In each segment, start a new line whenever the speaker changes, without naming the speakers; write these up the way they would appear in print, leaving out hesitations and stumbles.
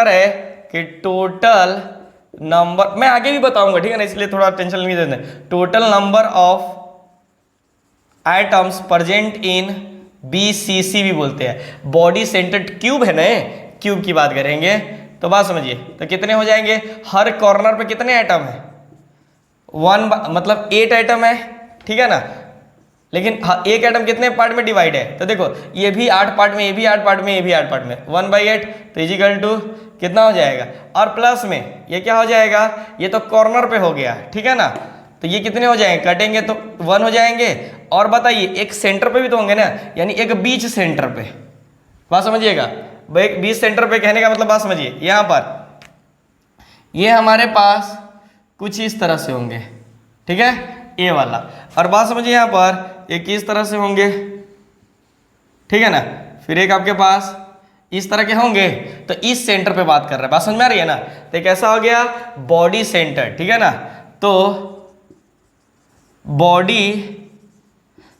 रहा है कि टोटल नंबर, मैं आगे भी बताऊंगा ठीक है ना, इसलिए थोड़ा टेंशन नहीं देते। Total number of atoms present in BCC भी बोलते हैं, बॉडी सेंटर्ड क्यूब है ना, क्यूब की बात करेंगे तो बात समझिए। तो कितने हो जाएंगे, हर कॉर्नर पे कितने एटम है, मतलब 8 एटम है ठीक है ना। लेकिन एक एटम कितने पार्ट में डिवाइड है, तो देखो ये भी 8 पार्ट में, ये भी 8 पार्ट में, ये भी 8 पार्ट में, 1/8 तो इजिकल टू कितना हो जाएगा, और प्लस में ये क्या हो जाएगा, ये तो कॉर्नर पे हो गया ठीक है ना, तो ये कितने हो जाएंगे, कटेंगे तो 1 हो जाएंगे। और बताइए एक सेंटर पे भी तो होंगे ना, यानी एक बीच सेंटर पे, बात समझिएगा, एक बीच सेंटर पे कहने का मतलब बात समझिए, यहाँ पर ये हमारे पास कुछ इस तरह से होंगे ठीक है, ए वाला, और बात समझिए यहाँ पर एक इस तरह से होंगे ठीक है ना, फिर एक आपके पास इस तरह के होंगे, तो इस सेंटर पे बात कर रहे हैं, बात समझ में आ रही है ना। तो कैसा हो गया, बॉडी सेंटर ठीक है ना, तो बॉडी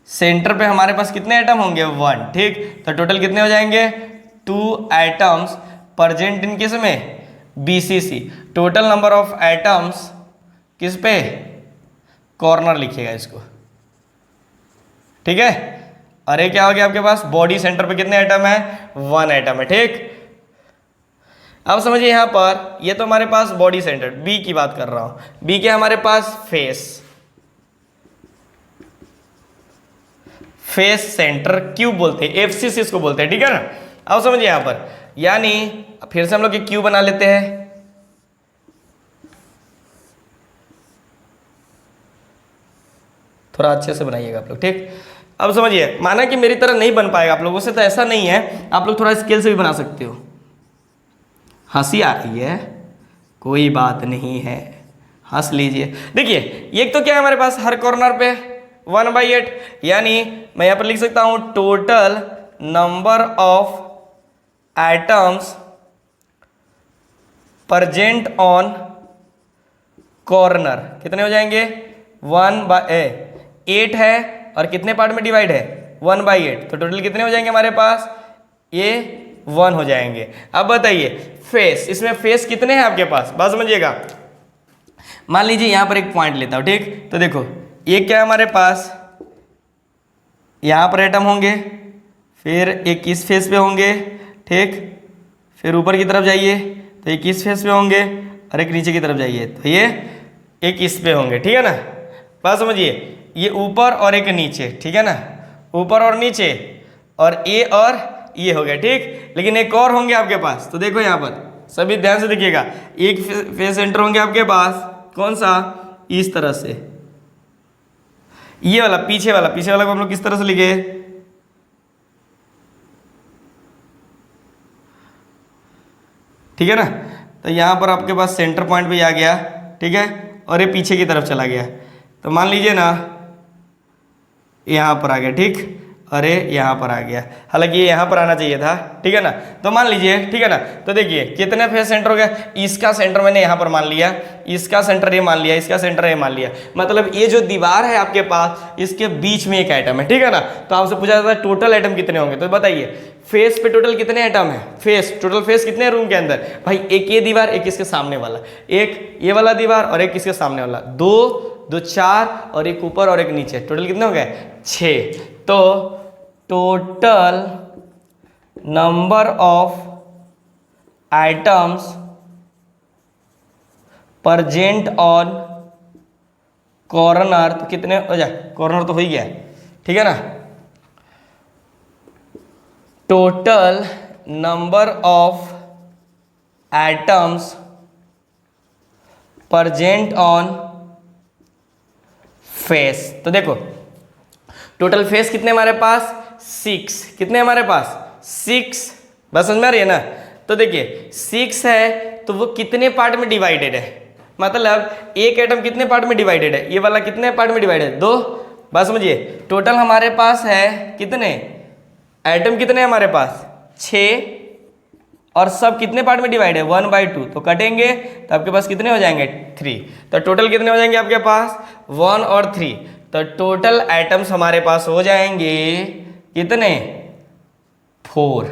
सेंटर पे हमारे पास कितने एटम होंगे, 1 ठीक, तो टोटल कितने हो जाएंगे, 2 एटम्स प्रेजेंट इन किस में, BCC। Total number of atoms किस पे, कॉर्नर लिखिएगा इसको ठीक है। अरे क्या हो गया आपके पास, बॉडी सेंटर पे कितने एटम है, 1 एटम है ठीक। अब समझिए यहां पर ये तो हमारे पास बॉडी सेंटर, बी की बात कर रहा हूं, बी के हमारे पास फेस सेंटर क्यूब बोलते हैं, FCC इसको बोलते हैं ठीक है ना। अब समझिए यहां पर, यानी फिर से हम लोग क्यूब बना लेते हैं, थोड़ा अच्छे से बनाइएगा आप लोग ठीक। अब समझिए, माना कि मेरी तरह नहीं बन पाएगा आप लोगों से, तो ऐसा नहीं है, आप लोग थोड़ा स्केल से भी बना सकते हो। हंसी आ रही है, कोई बात नहीं है, हंस लीजिए। देखिए एक तो क्या है हमारे पास हर कॉर्नर पे 1/8, यानी मैं यहाँ पर लिख सकता हूँ total number of atoms present on corner कितने हो जाएंगे, 1/8 है, और कितने पार्ट में डिवाइड है, 1/8, तो टोटल कितने हो जाएंगे हमारे पास, ये 1 हो जाएंगे। अब बताइए फेस, इसमें फेस कितने हैं आपके पास, बात समझिएगा। मान लीजिए यहां पर एक पॉइंट लेता हूं ठीक, तो देखो ये क्या है हमारे पास, यहां पर एटम होंगे, फिर एक इस फेस पे होंगे ठीक, फिर ऊपर की तरफ जाइए तो एक इस फेस पे होंगे, और एक नीचे की तरफ जाइए तो ये एक इस पे होंगे ठीक है ना। बात समझिए, ये ऊपर और एक नीचे ठीक है ना, ऊपर और नीचे, और ए और ये हो गया ठीक। लेकिन एक और होंगे आपके पास, तो देखो यहाँ पर सभी ध्यान से देखिएगा, एक फेस सेंटर होंगे आपके पास, कौन सा, इस तरह से, ये वाला पीछे वाला को हम लोग किस तरह से लिखे, ठीक है ना। तो यहाँ पर आपके पास सेंटर पॉइंट भी आ गया ठीक है, और ये पीछे की तरफ चला गया, तो मान लीजिए ना यहाँ पर आ गया ठीक, अरे यहाँ पर आ गया, हालांकि ये यहाँ पर आना चाहिए था ठीक है ना। तो मान लीजिए ठीक है ना, तो देखिए कितने फेस सेंटर हो गए, इसका सेंटर मैंने यहाँ पर मान लिया, इसका सेंटर ये मान लिया, इसका सेंटर ये मान लिया, मतलब ये जो दीवार है आपके पास इसके बीच में एक एटम है ठीक है ना। तो आपसे पूछा जाता है टोटल एटम कितने होंगे, तो बताइए फेस पे टोटल कितने एटम है, टोटल फेस कितने रूम के अंदर, भाई एक ये दीवार, एक इसके सामने वाला, एक ये वाला दीवार और एक इसके सामने वाला, दो 4 और एक ऊपर और एक नीचे, टोटल कितने हो गए 6। तो total number of atoms present on corner, तो कितने हो जाए, कॉर्नर तो हो ही गया ठीक है ना। Total number of atoms present on face, तो देखो टोटल फेस कितने हमारे पास 6, कितने हमारे पास 6, बस समझ में आ रही है ना। तो देखिए 6 है तो वो कितने पार्ट में डिवाइडेड है, मतलब एक एटम कितने पार्ट में डिवाइडेड है, ये वाला कितने पार्ट में डिवाइडेड है, 2। बस समझिए टोटल हमारे पास है कितने एटम, कितने हमारे पास 6, और सब कितने पार्ट में डिवाइड है 1/2, तो कटेंगे तो आपके पास कितने हो जाएंगे 3। तो टोटल कितने हो जाएंगे आपके पास 1 और 3, तो टोटल एटम्स हमारे पास हो जाएंगे कितने 4।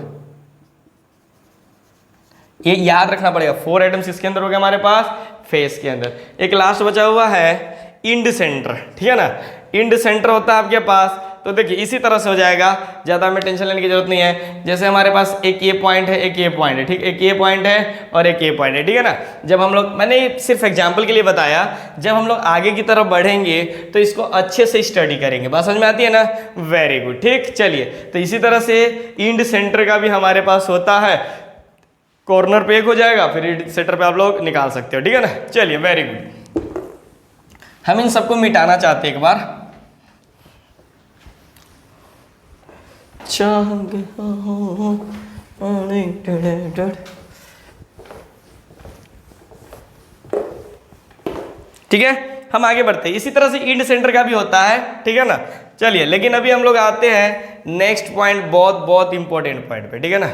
ये याद रखना पड़ेगा। 4 एटम्स इसके अंदर हो गया हमारे पास फेस के अंदर। एक लास्ट बचा हुआ है इंड सेंटर, ठीक है ना। इंड सेंटर होता है आपके पास, तो देखिए इसी तरह से हो जाएगा, ज़्यादा हमें टेंशन लेने की जरूरत नहीं है। जैसे हमारे पास एक ये पॉइंट है, एक ये पॉइंट है, ठीक, एक ये पॉइंट है और एक ये पॉइंट है, ठीक है ना। जब हम लोग, मैंने सिर्फ एग्जाम्पल के लिए बताया, जब हम लोग आगे की तरफ बढ़ेंगे तो इसको अच्छे से स्टडी करेंगे। बात समझ में आती है ना, वेरी गुड, ठीक। चलिए, तो इसी तरह से इंड सेंटर का भी हमारे पास होता है, कॉर्नर पे एक हो जाएगा, फिर इंड सेंटर पे आप लोग निकाल सकते हो, ठीक है ना। चलिए, वेरी गुड। हम इन सबको मिटाना चाहते हैं एक बार। ठीक है, हम आगे बढ़ते हैं। इसी तरह से इंड सेंटर का भी होता है, ठीक है ना। चलिए, लेकिन अभी हम लोग आते हैं नेक्स्ट पॉइंट, बहुत बहुत इंपॉर्टेंट पॉइंट पे, ठीक है ना।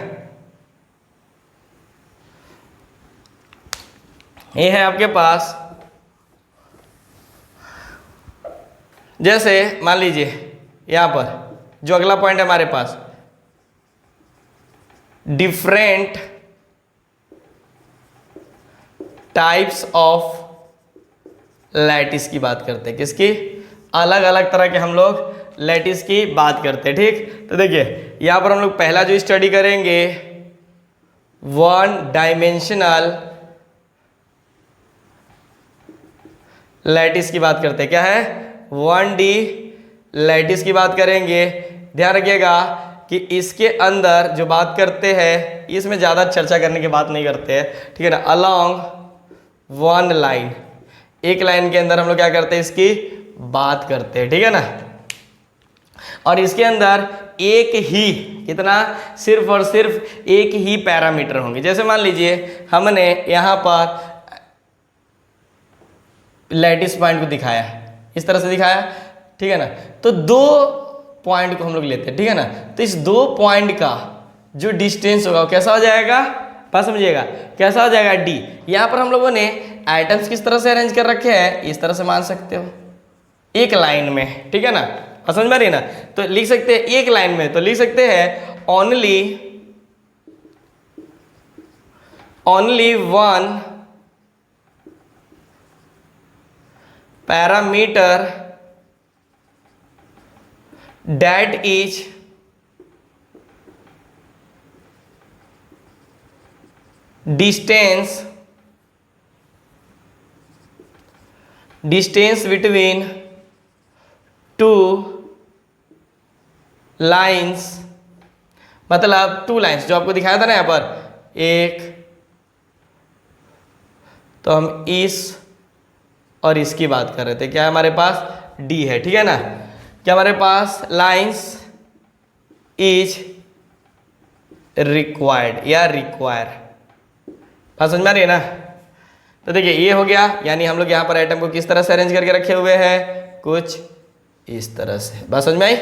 ये है आपके पास, जैसे मान लीजिए यहां पर जो अगला पॉइंट है हमारे पास, डिफरेंट टाइप्स ऑफ लैटिस की बात करते हैं। किसकी? अलग अलग तरह के हम लोग लैटिस की बात करते हैं, ठीक। तो देखिए यहां पर हम लोग पहला जो स्टडी करेंगे, 1 डायमेंशनल लैटिस की बात करते हैं। क्या है? 1D लैटिस की बात करेंगे। ध्यान रखिएगा कि इसके अंदर जो बात करते हैं, इसमें ज़्यादा चर्चा करने की बात नहीं करते हैं, ठीक है ना। अलोंग 1 लाइन, एक लाइन के अंदर हम लोग क्या करते हैं, इसकी बात करते हैं, ठीक है ना। और इसके अंदर एक ही, कितना, सिर्फ और सिर्फ एक ही पैरामीटर होंगे। जैसे मान लीजिए हमने यहाँ पर लैटिस पॉइंट को दिखाया, इस तरह से दिखाया, ठीक है ना। तो 2 पॉइंट को हम लोग लेते हैं, ठीक है ना। तो इस 2 पॉइंट का जो डिस्टेंस होगा वो कैसा हो जाएगा, बात समझिएगा, कैसा हो जाएगा, D। यहाँ पर हम लोगों ने आइटम्स किस तरह से अरेंज कर रखे हैं, इस तरह से मान सकते हो, एक लाइन में, ठीक है ना। समझ में आ रही है ना। तो लिख सकते हैं एक लाइन में, तो लिख सकते हैं only 1 parameter that is distance between 2 lines, मतलब 2 लाइन्स जो आपको दिखाया था ना यहाँ पर एक, तो हम इस और इसकी बात कर रहे थे। क्या हमारे पास D है, ठीक है ना। क्या हमारे पास लाइन्स इज रिक्वायर्ड या रिक्वायर, बात समझ में आ रही है ना। तो देखिए ये हो गया, यानी हम लोग यहाँ पर आइटम को किस तरह से अरेंज करके रखे हुए हैं, कुछ इस तरह से, बात समझ में आई,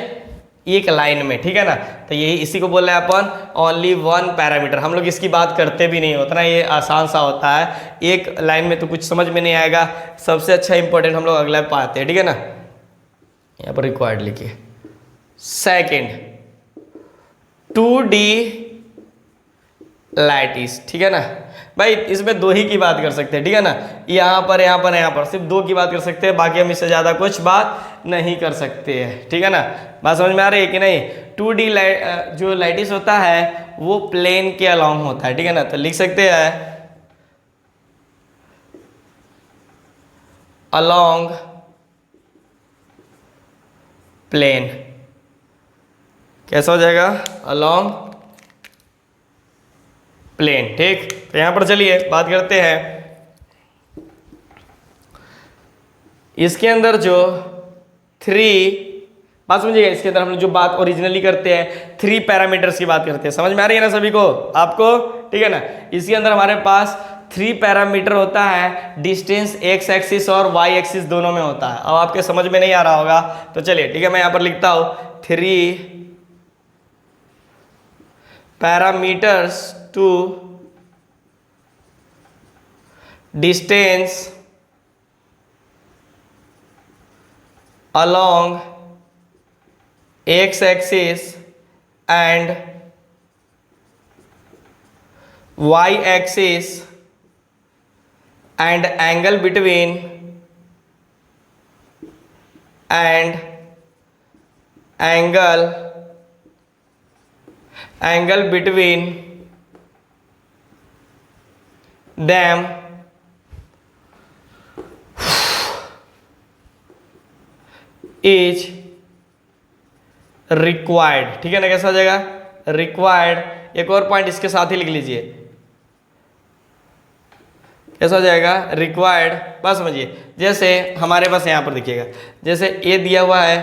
एक लाइन में, ठीक है ना। तो यही इसी को बोल रहे हैं अपन ओनली 1 पैरामीटर। हम लोग इसकी बात करते भी नहीं, उतना ये आसान सा होता है, एक लाइन में तो कुछ समझ में नहीं आएगा। सबसे अच्छा इंपॉर्टेंट हम लोग अगला पाते हैं, ठीक है ना। यहाँ पर रिक्वायर्ड लिखिए। सेकेंड 2D लैटिस, ठीक है ना भाई। इसमें 2 ही की बात कर सकते हैं, ठीक है ना। यहाँ पर यहाँ पर यहाँ पर सिर्फ 2 की बात कर सकते हैं, बाकी हम इससे ज़्यादा कुछ बात नहीं कर सकते हैं, ठीक है ना। बात समझ में आ रही है कि नहीं। 2D जो लैटिस होता है वो प्लेन के अलोंग होता है, ठीक है ना। तो लिख सकते हैं अलोंग प्लेन, कैसा हो जाएगा, अलोंग प्लेन, ठीक। तो यहां पर चलिए बात करते हैं, इसके अंदर जो 3, बात समझिएगा, इसके अंदर हम लोग जो बात ओरिजिनली करते हैं 3 पैरामीटर्स की बात करते हैं। समझ में आ रही है ना सभी को, आपको, ठीक है ना। इसके अंदर हमारे पास 3 पैरामीटर होता है, डिस्टेंस x एक्सिस और y एक्सिस दोनों में होता है। अब आपके समझ में नहीं आ रहा होगा तो चलिए, ठीक है, मैं यहाँ पर लिखता हूँ 3 parameters two distance along x axis and y axis and angle between them is required। ठीक है ना, कैसा हो जाएगा, रिक्वायर्ड। एक और पॉइंट इसके साथ ही लिख लीजिए, कैसा हो जाएगा, रिक्वायर्ड। बात समझिए, जैसे हमारे पास यहाँ पर देखिएगा, जैसे ए दिया हुआ है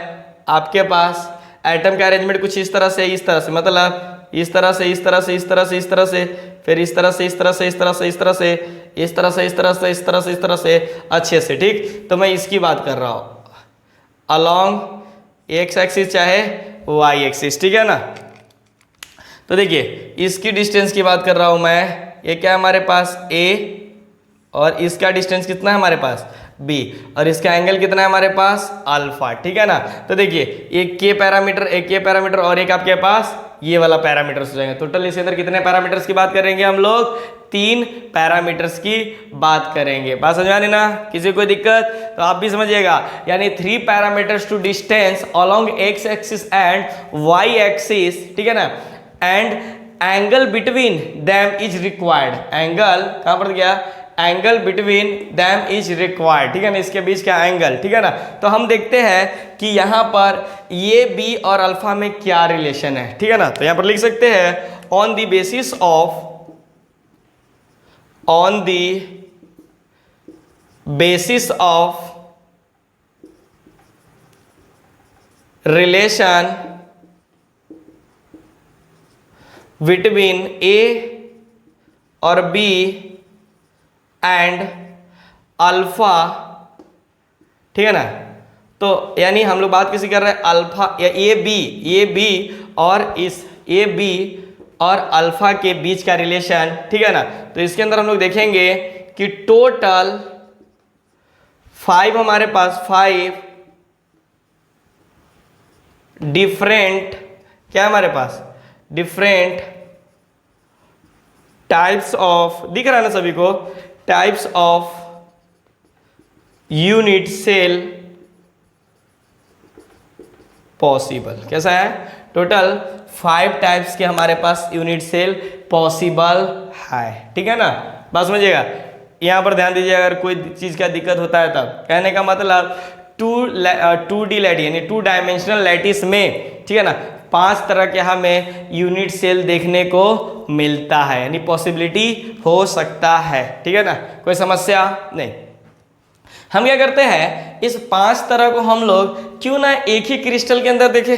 आपके पास, एटम का अरेंजमेंट कुछ इस तरह से, मतलब इस तरह से, इस तरह से, इस तरह से, इस तरह से, फिर इस तरह से, इस तरह से, इस तरह से, इस तरह से, इस तरह से, इस तरह से, इस तरह से, इस तरह से, अच्छे से। ठीक, तो मैं इसकी बात कर रहा हूँ अलॉन्ग एक्स एक्सिस चाहे वाई एक्सिस। ठीक है ना, तो देखिए इसकी डिस्टेंस की बात कर रहा हूँ मैं, ये क्या है हमारे पास ए, और इसका डिस्टेंस कितना है हमारे पास b, और इसका एंगल कितना है हमारे पास अल्फा। ठीक है ना, तो देखिए एक के पैरामीटर और एक आपके पास ये वाला पैरामीटर्स हो जाएंगे। टोटल इसके अंदर कितने पैरामीटर्स की बात करेंगे हम लोग, 3 पैरामीटर्स की बात करेंगे। बात समझ आनी ना, किसी को कोई दिक्कत तो आप भी समझिएगा, यानी 3 parameters two distance along x axis and y axis. ठीक है ना, and angle between them is required. Angle कहां पर गया, angle between them is required. ठीक है ना, इसके बीच का एंगल। ठीक है ना, तो हम देखते हैं कि यहाँ पर ये बी और अल्फा में क्या रिलेशन है। ठीक है ना, तो यहाँ पर लिख सकते हैं on the basis of relation between A और बी एंड अल्फा। ठीक है ना, तो यानी हम लोग बात किसी कर रहे हैं अल्फा या ए बी और इस ए बी और अल्फा के बीच का रिलेशन। ठीक है ना, तो इसके अंदर हम लोग देखेंगे कि टोटल 5 हमारे पास 5 डिफरेंट, क्या हमारे पास डिफरेंट टाइप्स ऑफ, दिख रहा है ना सभी को, types of unit cell possible. कैसा है, टोटल 5 टाइप्स के हमारे पास यूनिट सेल पॉसिबल है। ठीक है ना, बात समझिएगा, यहां पर ध्यान दीजिए, अगर कोई चीज का दिक्कत होता है तब, कहने का मतलब 2D लैटिस यानी 2 डायमेंशनल लैटिस में, ठीक है ना, 5 तरह के हमें यूनिट सेल देखने को मिलता है, यानी पॉसिबिलिटी हो सकता है। ठीक है ना, कोई समस्या नहीं। हम क्या करते हैं, इस 5 तरह को हम लोग क्यों ना एक ही क्रिस्टल के अंदर देखें,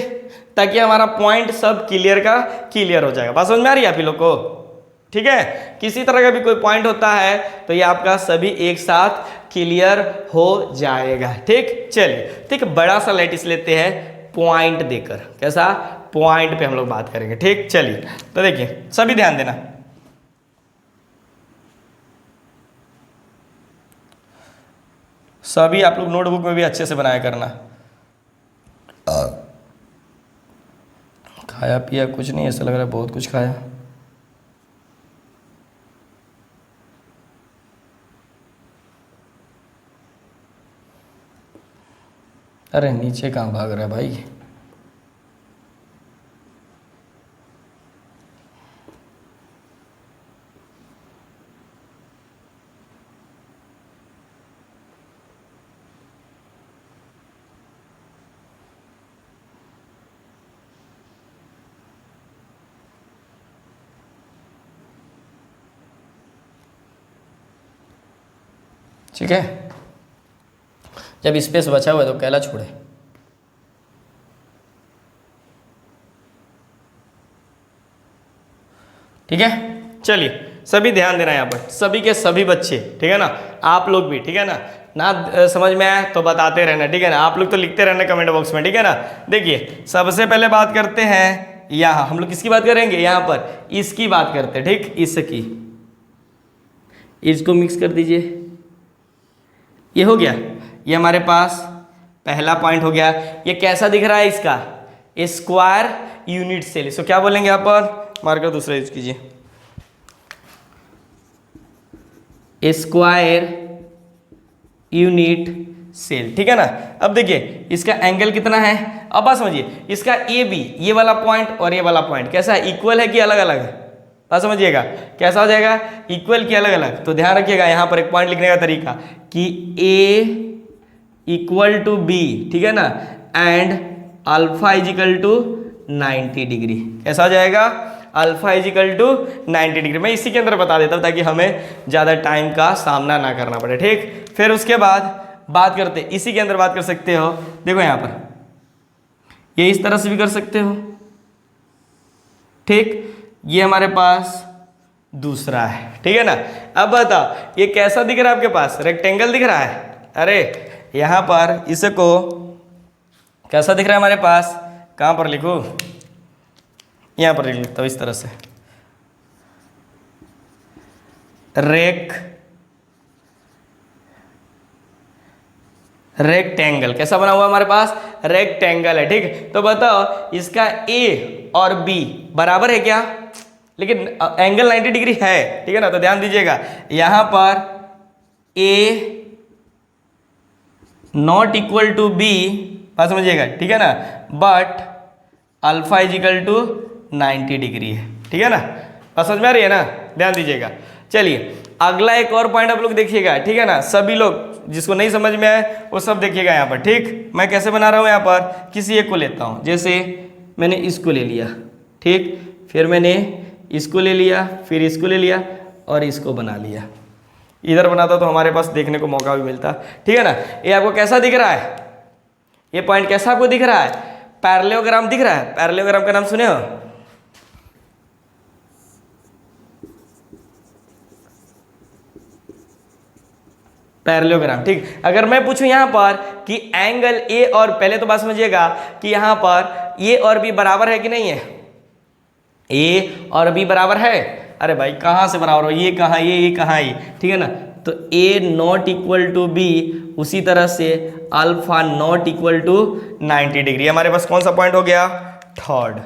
ताकि हमारा पॉइंट सब क्लियर हो जाएगा। बात समझ में आ रही है आप ही लोग को? ठीक है, किसी तरह का भी कोई पॉइंट होता है तो ये आपका सभी एक साथ क्लियर हो जाएगा। ठीक, चलिए ठीक, बड़ा सा लैटिस लेते हैं पॉइंट देकर। कैसा, पॉइंट पे हम लोग बात करेंगे। ठीक, चलिए तो देखिए सभी ध्यान देना, सभी आप लोग नोटबुक में भी अच्छे से बनाया करना। खाया पिया कुछ नहीं, ऐसा लग रहा है बहुत कुछ खाया। अरे नीचे कहाँ भाग रहा है भाई? ठीक है, जब स्पेस बचा हुआ है तो कैला छोड़े। ठीक है, चलिए सभी ध्यान देना यहाँ पर, सभी के सभी बच्चे। ठीक है ना, आप लोग भी। ठीक है ना, ना समझ में आए तो बताते रहना। ठीक है ना, आप लोग तो लिखते रहना कमेंट बॉक्स में। ठीक है ना, देखिए सबसे पहले बात करते हैं, यहाँ हम लोग किसकी बात करेंगे, यहाँ पर इसकी बात करते हैं। ठीक, इसकी, इसको मिक्स कर दीजिए, ये हो गया, ये हमारे पास पहला पॉइंट हो गया। ये कैसा दिख रहा है, इसका स्क्वायर यूनिट सेल, इसको क्या बोलेंगे यहाँ पर, मार्कर दूसरा यूज कीजिए, स्क्वायर यूनिट सेल, ठीक है ना। अब देखिए इसका एंगल कितना है, अब बात समझिए, इसका ए बी ये वाला पॉइंट और ये वाला पॉइंट कैसा है, इक्वल है कि अलग अलग है, बात समझिएगा कैसा हो जाएगा, इक्वल कि अलग अलग। तो ध्यान रखिएगा यहाँ पर एक पॉइंट लिखने का तरीका कि ए इक्वल टू बी, ठीक है ना, and alpha is equal to 90 degree, कैसा हो जाएगा, अल्फा इजिकल टू 90 डिग्री। मैं इसी के अंदर बता देता हूँ ताकि हमें ज़्यादा टाइम का सामना ना करना पड़े, ठीक। फिर उसके बाद बात करते, इसी के अंदर बात कर सकते हो, देखो यहाँ पर ये इस तरह से भी कर सकते हो, ठीक। ये हमारे पास दूसरा है, ठीक है ना। अब बताओ ये कैसा दिख रहा है आपके पास, रेक्टेंगल दिख रहा है। अरे यहाँ पर इसको कैसा दिख रहा है हमारे पास, कहाँ पर लिखूँ, यहाँ पर लिख लेता हूँ इस तरह से, रेक्टेंगल कैसा बना हुआ हमारे पास, रेक्टेंगल है, ठीक। तो बताओ इसका ए और बी बराबर है क्या, लेकिन एंगल 90 डिग्री है, ठीक है ना। तो ध्यान दीजिएगा यहाँ पर A not equal to B, बात समझिएगा, ठीक है ना, but alpha is equal to 90 degree है, ठीक है ना। बात समझ में आ रही है ना, ध्यान दीजिएगा। चलिए अगला एक और पॉइंट आप लोग देखिएगा, ठीक है ना, सभी लोग जिसको नहीं समझ में आए वो सब देखिएगा यहाँ पर, ठीक। मैं कैसे बना रहा हूँ, यहाँ पर किसी एक को लेता हूँ, जैसे मैंने इसको ले लिया, ठीक, फिर मैंने इसको ले लिया, फिर इसको ले लिया और इसको बना लिया। इधर बनाता तो हमारे पास देखने को मौका भी मिलता, ठीक है ना। ये आपको कैसा दिख रहा है, ये पॉइंट कैसा आपको दिख रहा है, पैरेललोग्राम दिख रहा है। पैरेललोग्राम का नाम सुने हो, पैरेललोग्राम, ठीक। अगर मैं पूछूं यहाँ पर कि एंगल ए और, पहले तो बात समझिएगा कि यहाँ पर ए और बी बराबर है कि नहीं है, ए और बी बराबर है। अरे भाई कहाँ से बराबर हो, ये कहाँ ये कहाँ ये, ठीक है ना। तो A not equal to B, उसी तरह से alpha not equal to 90 degree. हमारे पास कौन सा पॉइंट हो गया, थर्ड,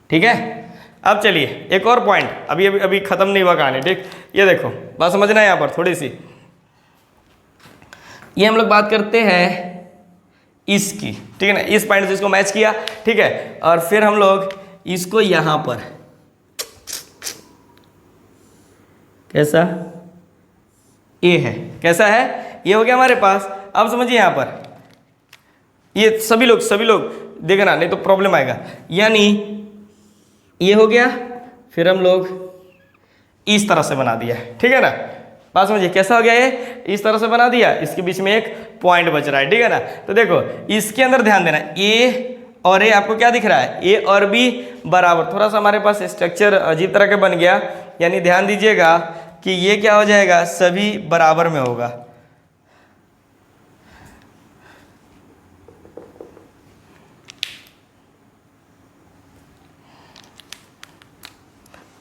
ठीक है। अब चलिए एक और पॉइंट, अभी अभी अभी खत्म नहीं हुआ कहानी, ठीक। ये देखो बात समझना है यहाँ पर थोड़ी सी, ये हम लोग बात करते हैं इसकी, ठीक है ना, इस पॉइंट से इसको मैच किया, ठीक है। और फिर हम लोग इसको यहाँ पर कैसा, ए है, कैसा है, ये हो गया हमारे पास। अब समझिए यहाँ पर ये सभी लोग देखना, नहीं तो प्रॉब्लम आएगा। यानी ये हो गया, फिर हम लोग इस तरह से बना दिया, ठीक है ना। बात समझिए कैसा हो गया, ये इस तरह से बना दिया, इसके बीच में एक पॉइंट बच रहा है, ठीक है ना। तो देखो इसके अंदर ध्यान देना, ए और ए आपको क्या दिख रहा है, ए और बी बराबर। थोड़ा सा हमारे पास स्ट्रक्चर अजीब तरह का बन गया, यानी ध्यान दीजिएगा कि ये क्या हो जाएगा, सभी बराबर में होगा।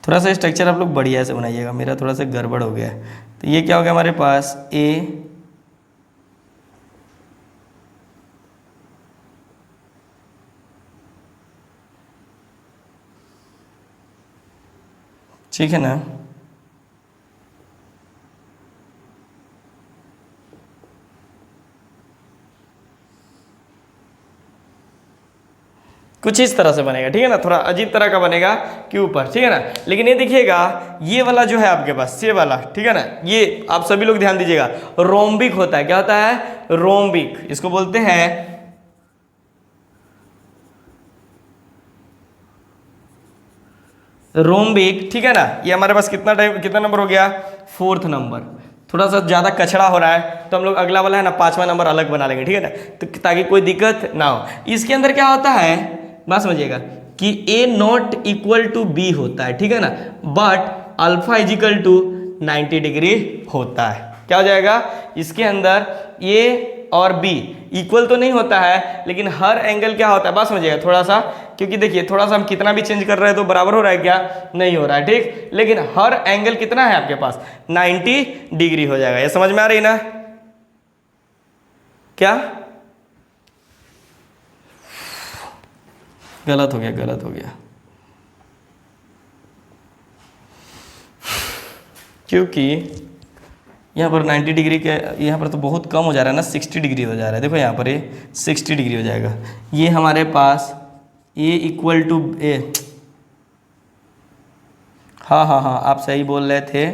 थोड़ा सा स्ट्रक्चर आप लोग बढ़िया से बनाइएगा, मेरा थोड़ा सा गड़बड़ हो गया है। तो ये क्या हो गया हमारे पास, ए ठीक है ना, कुछ इस तरह से बनेगा, ठीक है ना, थोड़ा अजीब तरह का बनेगा कि ऊपर, ठीक है ना। लेकिन ये देखिएगा ये वाला जो है आपके पास, ये वाला, ठीक है ना, ये आप सभी लोग ध्यान दीजिएगा, रोम्बिक होता है। क्या होता है, रोम्बिक, इसको बोलते हैं रोम्बिक, ठीक है ना। ये हमारे पास कितना नंबर हो गया, 4th नंबर। थोड़ा सा ज़्यादा कचड़ा हो रहा है तो हम लोग अगला वाला है ना 5वां नंबर अलग बना लेंगे, ठीक है ना, तो ताकि कोई दिक्कत ना हो। इसके अंदर क्या होता है, बात समझिएगा कि A not equal to B होता है, ठीक है ना, but alpha is equal to 90 degree होता है। क्या हो जाएगा, इसके अंदर ए और बी इक्वल तो नहीं होता है, लेकिन हर एंगल क्या होता है, बात समझिएगा थोड़ा सा, क्योंकि देखिए थोड़ा सा हम कितना भी चेंज कर रहे हैं तो बराबर हो रहा है क्या, नहीं हो रहा है, ठीक। लेकिन हर एंगल कितना है आपके पास, 90 डिग्री हो जाएगा। ये समझ में आ रही ना, क्या गलत हो गया, क्योंकि यहाँ पर 90 डिग्री के यहाँ पर तो बहुत कम हो जा रहा है ना, 60 डिग्री हो जा रहा है। देखो यहाँ पर ये 60 डिग्री हो जाएगा। ये हमारे पास ए इक्वल टू ए, हाँ हाँ हाँ आप सही बोल रहे थे।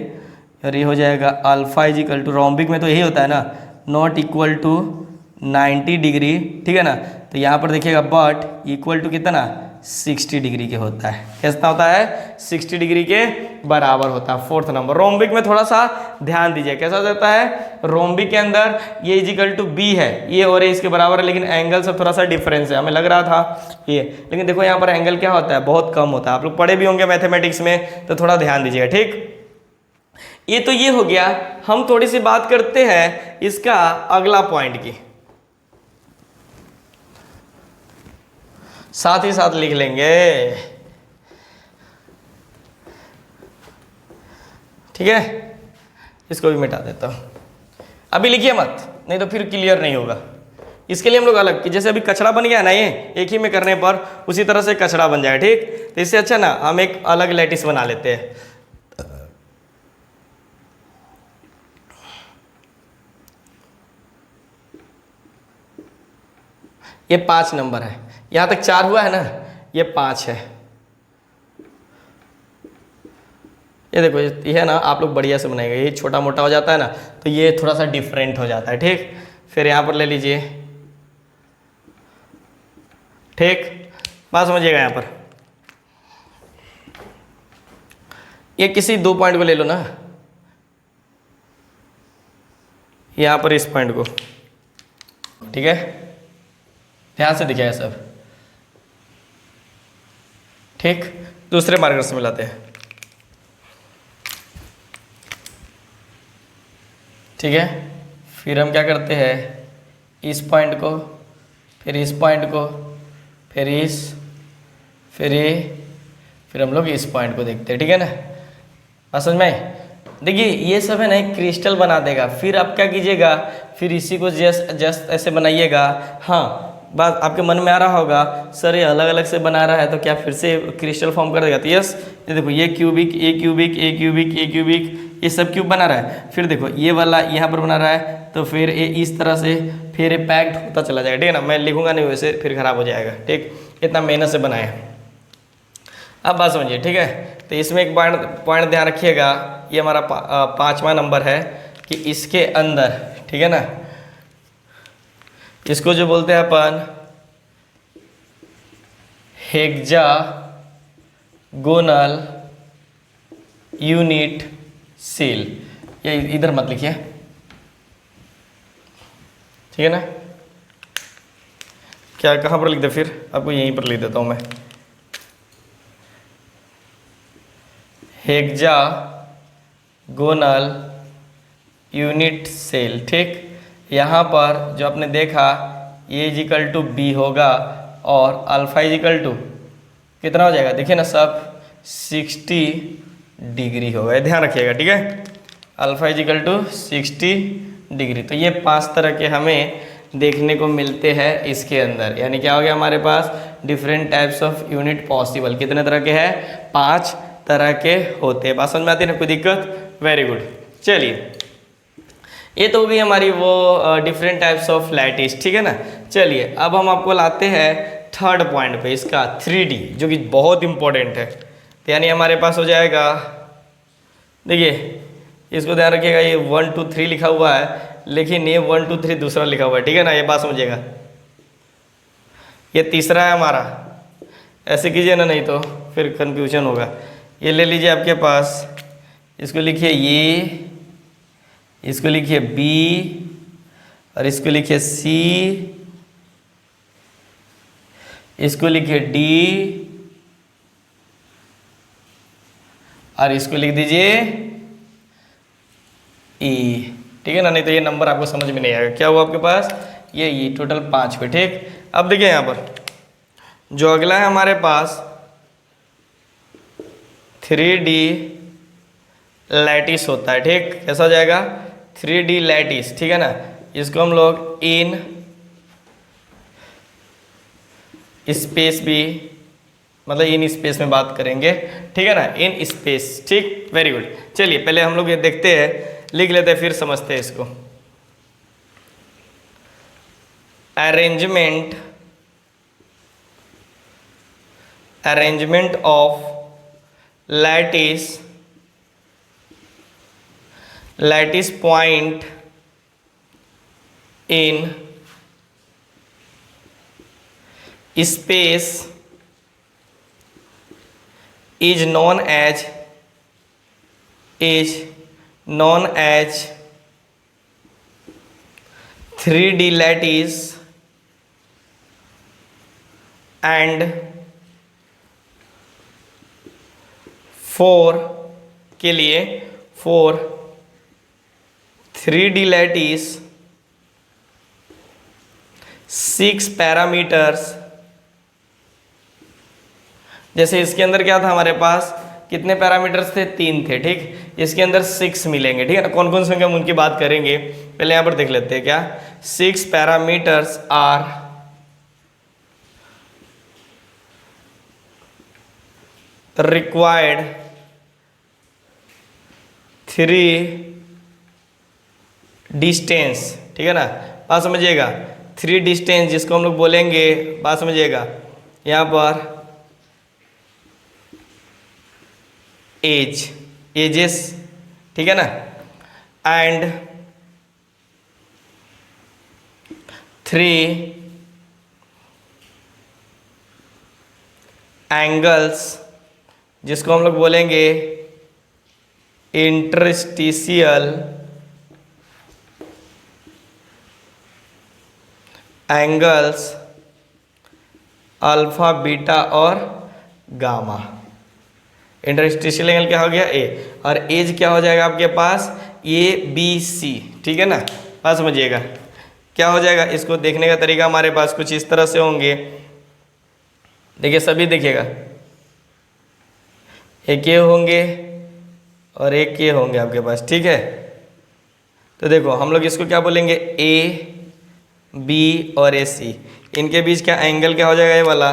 और ये हो जाएगा alpha is equal to, rhombic में तो यही होता है ना, नॉट इक्वल टू 90 डिग्री, ठीक है ना। तो यहाँ पर देखिएगा बट इक्वल टू कितना, 60 डिग्री के होता है। कैसा होता है, 60 डिग्री के बराबर होता है। फोर्थ नंबर रोम्बिक में थोड़ा सा ध्यान दीजिए कैसा होता है। रोम्बिक के अंदर ये इज इक्वल टू बी है, ये और ये इसके बराबर है, लेकिन एंगल से थोड़ा सा डिफरेंस है। हमें लग रहा था ये, लेकिन देखो यहाँ पर एंगल क्या होता है, बहुत कम होता है। आप लोग पढ़े भी होंगे मैथमेटिक्स में, तो थोड़ा ध्यान दीजिएगा, ठीक। ये तो ये हो गया। हम थोड़ी सी बात करते हैं इसका अगला पॉइंट की, साथ ही साथ लिख लेंगे, ठीक है। इसको भी मिटा देता हूं, अभी लिखिए मत, नहीं तो फिर क्लियर नहीं होगा। इसके लिए हम लोग अलग कि जैसे अभी कचरा बन गया ना, ये एक ही में करने पर उसी तरह से कचरा बन जाए, ठीक। तो इससे अच्छा ना हम एक अलग लैटिस बना लेते हैं। ये 5 नंबर है, यहाँ तक 4 हुआ है ना, ये 5 है। ये देखो ये है ना, आप लोग बढ़िया से बनाएंगे। ये छोटा मोटा हो जाता है ना, तो ये थोड़ा सा डिफरेंट हो जाता है, ठीक। फिर यहाँ पर ले लीजिए, ठीक। बात समझिएगा, यहाँ पर ये किसी 2 पॉइंट को ले लो ना, यहाँ पर इस पॉइंट को, ठीक है। ध्यान से दिखाया सब, ठीक। दूसरे मार्कर से मिलाते हैं, ठीक है। फिर हम क्या करते हैं, इस पॉइंट को, फिर इस पॉइंट को, फिर इस, फिर ये, फिर हम लोग इस पॉइंट को देखते हैं, ठीक है ना। बात समझ में। देखिए ये सब है ना एक क्रिस्टल बना देगा। फिर आप क्या कीजिएगा, फिर इसी को जस्ट ऐसे बनाइएगा। हाँ बात आपके मन में आ रहा होगा, सर ये अलग अलग से बना रहा है तो क्या फिर से क्रिस्टल फॉर्म कर देगा। तो यस, ये देखो ये क्यूबिक, ए क्यूबिक, ए क्यूबिक, ए क्यूबिक, ये सब क्यूब बना रहा है। फिर देखो ये वाला यहाँ पर बना रहा है, तो फिर ये इस तरह से फिर ये पैक्ड होता चला जाएगा, ठीक है ना। मैं लिखूंगा नहीं वैसे, फिर खराब हो जाएगा, ठीक। इतना मेहनत से बनाया। अब बात समझिए, ठीक है। तो इसमें एक पॉइंट ध्यान रखिएगा, ये हमारा 5वां नंबर है कि इसके अंदर, ठीक है ना, इसको जो बोलते हैं अपन हेक्सागोनल यूनिट सेल। ये इधर मत लिखिए, ठीक है ना। क्या कहाँ पर लिख दे, फिर आपको यहीं पर लिख देता हूँ मैं, हेक्सागोनल यूनिट सेल, ठीक। यहाँ पर जो आपने देखा ए इज इक्वल टू बी होगा और अल्फा इज इक्वल टू कितना हो जाएगा, देखिए ना सब 60 डिग्री होगा, ध्यान रखिएगा, ठीक है। Alpha is equal to 60 degree. तो ये 5 तरह के हमें देखने को मिलते हैं इसके अंदर। यानी क्या हो गया हमारे पास, different types of unit possible. कितने तरह के हैं, 5 तरह के होते हैं। बात समझ में आती है ना, कोई दिक्कत। Very good. चलिए ये तो हो गई हमारी वो डिफरेंट टाइप्स ऑफ लैटिस, ठीक है ना। चलिए अब हम आपको लाते हैं थर्ड पॉइंट पे, इसका 3D, जो कि बहुत इंपॉर्टेंट है। तो यानी हमारे पास हो जाएगा, देखिए इसको ध्यान रखिएगा, ये 1 2 3 लिखा हुआ है, लेकिन ये 1 2 3 दूसरा लिखा हुआ है, ठीक है ना। ये बात समझिएगा, ये तीसरा है हमारा। ऐसे कीजिए ना, नहीं तो फिर कंफ्यूजन होगा। ये ले लीजिए आपके पास, इसको लिखिए ये, इसको लिखिए बी, और इसको लिखिए सी, इसको लिखिए डी, और इसको लिख दीजिए ई, ठीक है ना। नहीं तो ये नंबर आपको समझ में नहीं आएगा। क्या हुआ आपके पास, ये ई, टोटल 5 पे, ठीक। अब देखिए यहाँ पर जो अगला है हमारे पास 3D लैटिस होता है, ठीक। कैसा हो जाएगा, 3D लैटिस, ठीक है ना। इसको हम लोग इन स्पेस बी मतलब इन स्पेस में बात करेंगे, ठीक है ना, इन स्पेस। ठीक, वेरी गुड। चलिए पहले हम लोग ये देखते हैं, लिख लेते हैं, फिर समझते हैं इसको। Arrangement of lattice point in space is known as 3D lattice, and 4 के लिए 3D lattice 6 पैरामीटर्स। जैसे इसके अंदर क्या था हमारे पास, कितने पैरामीटर्स थे, 3 थे। ठीक, इसके अंदर 6 मिलेंगे। ठीक है ना, कौन कौन से होंगे हम उनकी बात करेंगे। पहले यहाँ पर देख लेते हैं क्या, 6 पैरामीटर्स आर रिक्वायर्ड 3 डिस्टेंस। ठीक है ना, बात समझिएगा, 3 डिस्टेंस जिसको हम लोग बोलेंगे, बात समझिएगा, यहाँ पर एजेस, ठीक है ना, एंड 3 एंगल्स जिसको हम लोग बोलेंगे इंटरस्टिशियल एंगल्स अल्फा, बीटा और गामा। इंटरस्टिशियल एंगल क्या हो गया, ए, और एज क्या हो जाएगा आपके पास, ABC। ठीक है ना, बात समझिएगा, क्या हो जाएगा, इसको देखने का तरीका हमारे पास कुछ इस तरह से होंगे। देखिए सभी देखिएगा, एक ये होंगे और एक ये होंगे आपके पास। ठीक है, तो देखो हम लोग इसको क्या बोलेंगे, AB और AC, इनके बीच क्या एंगल क्या हो जाएगा, ये वाला,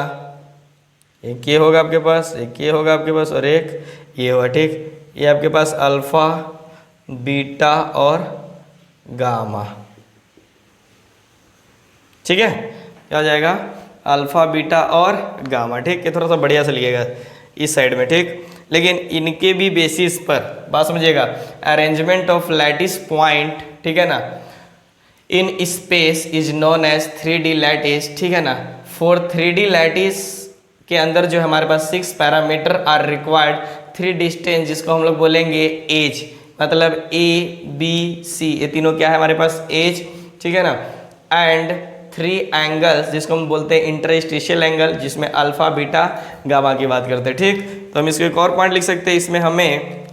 एक ये होगा आपके पास, एक ये होगा आपके पास, और एक ये होगा। ठीक, ये आपके पास अल्फा, बीटा और गामा। ठीक है, क्या हो जाएगा, अल्फा, बीटा और गामा। ठीक, ये थोड़ा सा बढ़िया से लिखिएगा इस साइड में। ठीक, लेकिन इनके भी बेसिस पर बात समझिएगा, अरेंजमेंट ऑफ लैटिस पॉइंट, ठीक है ना, in space is known as 3D lattice. ठीक है ना, फॉर 3D लैटिस के अंदर जो हमारे पास 6 पैरामीटर आर रिक्वायर्ड, 3 डिस्टेंस जिसको हम लोग बोलेंगे एज, मतलब ABC, ये तीनों क्या है हमारे पास, एज। ठीक है ना, एंड 3 एंगल्स जिसको हम बोलते हैं इंटरस्टिशियल एंगल, जिसमें अल्फा, बीटा, गामा की बात करते हैं। ठीक, तो हम इसको एक और पॉइंट लिख सकते हैं, इसमें हमें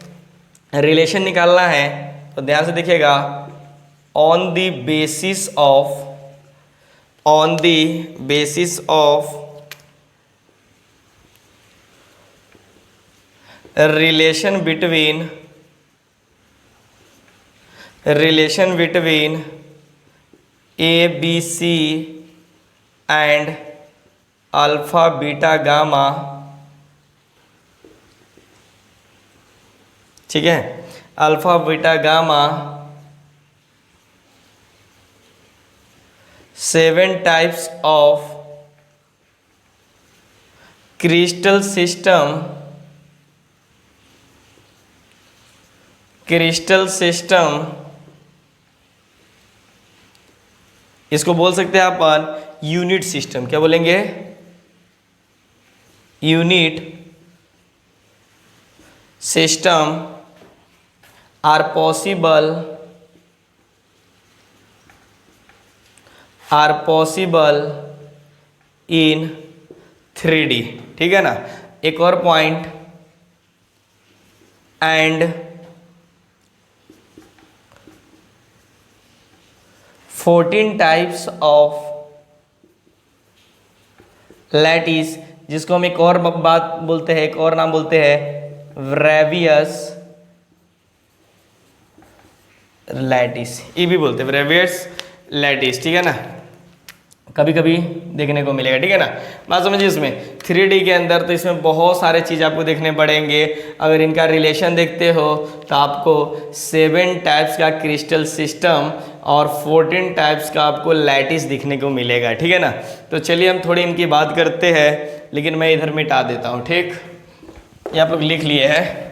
रिलेशन निकालना है, तो ध्यान से देखिएगा, on the basis of relation between ABC and alpha, beta, gamma। ठीक है, alpha, beta, gamma 7 types of crystal system, इसको बोल सकते हैं अपन यूनिट सिस्टम। क्या बोलेंगे, unit system are possible in 3D। ठीक है ना, एक और point, and 14 types of lattice, जिसको हम एक और बात बोलते हैं, एक और नाम बोलते हैं ब्रेवियस लैटिस, ये भी बोलते हैं ब्रेवियस लैटिस। ठीक है ना, कभी कभी देखने को मिलेगा, ठीक है ना। बात समझिए, इसमें 3D के अंदर तो इसमें बहुत सारे चीज़ आपको देखने पड़ेंगे। अगर इनका रिलेशन देखते हो तो आपको 7 टाइप्स का क्रिस्टल सिस्टम और 14 टाइप्स का आपको लैटिस दिखने को मिलेगा, ठीक है ना। तो चलिए हम थोड़ी इनकी बात करते हैं, लेकिन मैं इधर मिटा देता हूँ, ठीक। ये आप लोग लिख लिए हैं।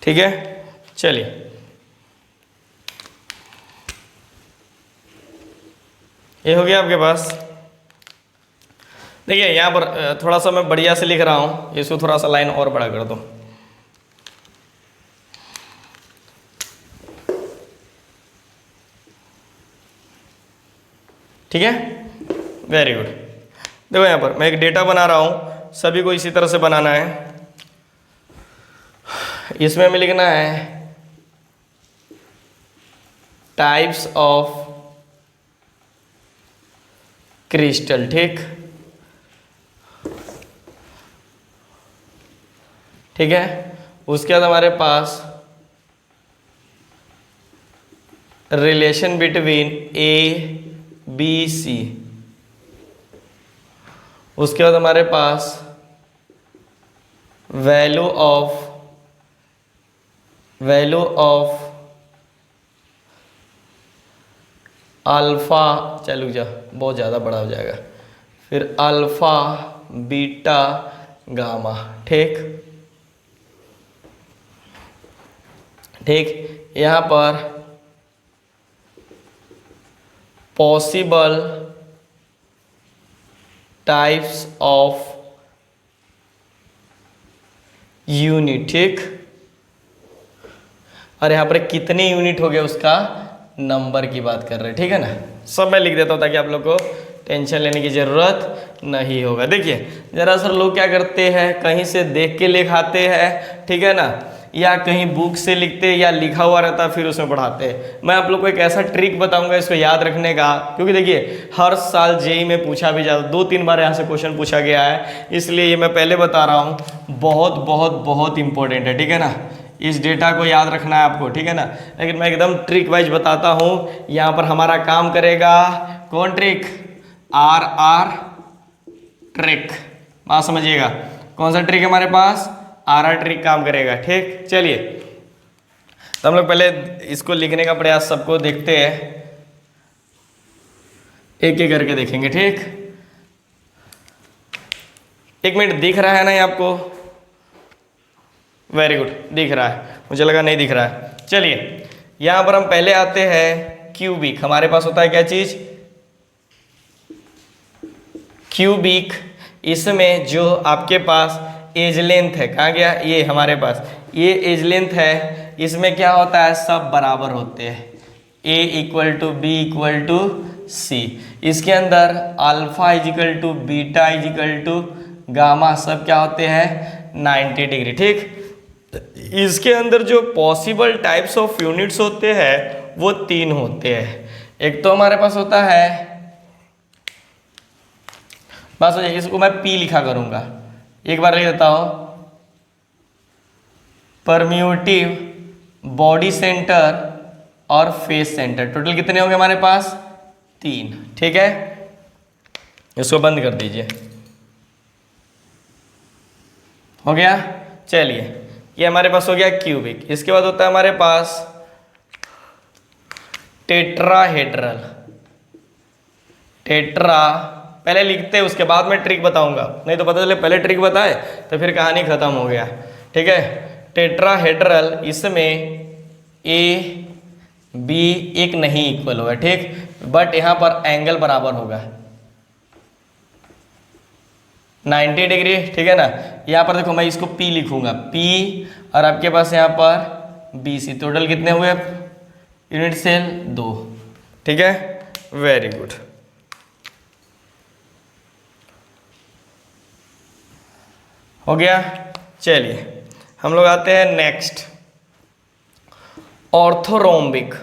ठीक है, चलिए ये हो गया आपके पास। देखिए यहाँ पर थोड़ा सा मैं बढ़िया से लिख रहा हूँ, इसको थोड़ा सा लाइन और बड़ा कर दो। ठीक है, वेरी गुड। देखो यहाँ पर मैं एक डेटा बना रहा हूँ, सभी को इसी तरह से बनाना है। इसमें हमें लिखना है टाइप्स ऑफ क्रिस्टल, ठीक। ठीक है, उसके बाद हमारे पास relation between A B C, उसके बाद हमारे पास वैल्यू ऑफ अल्फा, चलो जा बहुत ज़्यादा बड़ा हो जाएगा, फिर अल्फा बीटा गामा, ठीक। ठीक, यहाँ पर पॉसिबल टाइप्स ऑफ यूनिट, ठीक। और यहाँ पर कितने यूनिट हो गए उसका नंबर की बात कर रहे हैं, ठीक है ना। सब मैं लिख देता हूँ ताकि आप लोग को टेंशन लेने की ज़रूरत नहीं होगा। देखिए दरअसल लोग क्या करते हैं, कहीं से देख के लिखाते हैं, ठीक है ना, या कहीं बुक से लिखते या लिखा हुआ रहता फिर उसमें पढ़ाते हैं। मैं आप लोग को एक ऐसा ट्रिक बताऊंगा इसको याद रखने का, क्योंकि देखिए हर साल जेईई में पूछा भी जाता, 2-3 बार यहाँ से क्वेश्चन पूछा गया है, इसलिए ये मैं पहले बता रहा हूँ, बहुत बहुत बहुत इंपॉर्टेंट है, ठीक है ना। इस डेटा को याद रखना है आपको, ठीक है ना। लेकिन मैं एकदम ट्रिक वाइज बताता हूँ। यहाँ पर हमारा काम करेगा कौन ट्रिक, RR ट्रिक। बात समझिएगा, कौन सा ट्रिक हमारे पास, RR ट्रिक काम करेगा, ठीक। चलिए तो हम लोग पहले इसको लिखने का प्रयास सबको देखते हैं, एक एक करके देखेंगे, ठीक। 1 मिनट, दिख रहा है ना ये आपको, वेरी गुड, दिख रहा है, मुझे लगा नहीं दिख रहा है। चलिए यहाँ पर हम पहले आते हैं क्यूबिक। हमारे पास होता है क्या चीज, क्यूबिक। इसमें जो आपके पास एज लेंथ है, कहाँ गया ये, हमारे पास ये एज लेंथ है, इसमें क्या होता है, सब बराबर होते हैं, A = B = C। इसके अंदर अल्फा = बीटा = गामा, सब क्या होते हैं 90 डिग्री, ठीक। इसके अंदर जो पॉसिबल टाइप्स ऑफ यूनिट्स होते हैं वो 3 होते हैं। एक तो हमारे पास होता है, बस इसको मैं P लिखा करूंगा, एक बार लिख देता हूं, परम्यूटिव, बॉडी सेंटर और फेस सेंटर। टोटल कितने होंगे हमारे पास, 3, ठीक है। इसको बंद कर दीजिए, हो गया। चलिए ये हमारे पास हो गया क्यूबिक। इसके बाद होता है हमारे पास टेट्राहेड्रल। टेट्रा पहले लिखते हैं, उसके बाद में ट्रिक बताऊंगा, नहीं तो पता चले पहले ट्रिक बताए तो फिर कहानी खत्म हो गया, ठीक है। टेट्राहेड्रल, इसमें A B एक नहीं इक्वल होगा, ठीक, बट यहाँ पर एंगल बराबर होगा 90 डिग्री, ठीक है ना। यहाँ पर देखो मैं इसको P लिखूंगा, P, और आपके पास यहाँ पर BC। टोटल कितने हुए यूनिट सेल, 2, ठीक है, वेरी गुड। हो गया। चलिए हम लोग आते हैं नेक्स्ट, ऑर्थोरोम्बिक।